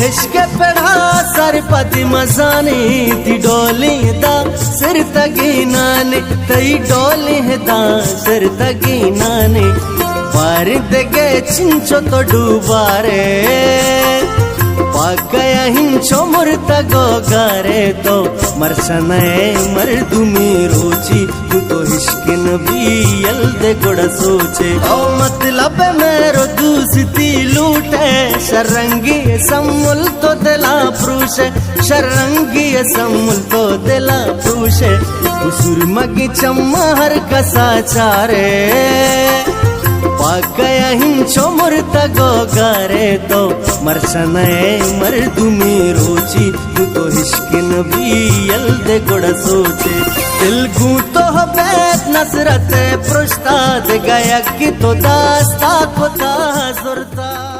हिश्क पेड़ा sir पति मजाने ती डोली दा सिर तगी नाने तई डोली दा सिर तगी नाने पार दगे चिंचो तो डूबारे पाकया हिंचो मुर्ता गोगारे तो मरसने मर्दुमी रोची तू तो हिश्किन भी यल्दे गुड़ सोचे ओ मतलब मेरो दूसती लूटे शरंगी सम्मुल तो दिला प्रूशे शरंगी सम्मुल तो दिला प्रूशे उसूर मगी चम्मा हर कसा चारे पाकया हिंचो मुर्ता गोगारे तो मरसने मर्दुमी रोची तू तो हिश्किन भी यल्दे गुड़ सोचे दिल गूतो बैत नसरत पृष्ठा दे गया कि तो दास्ता को ता सुरता।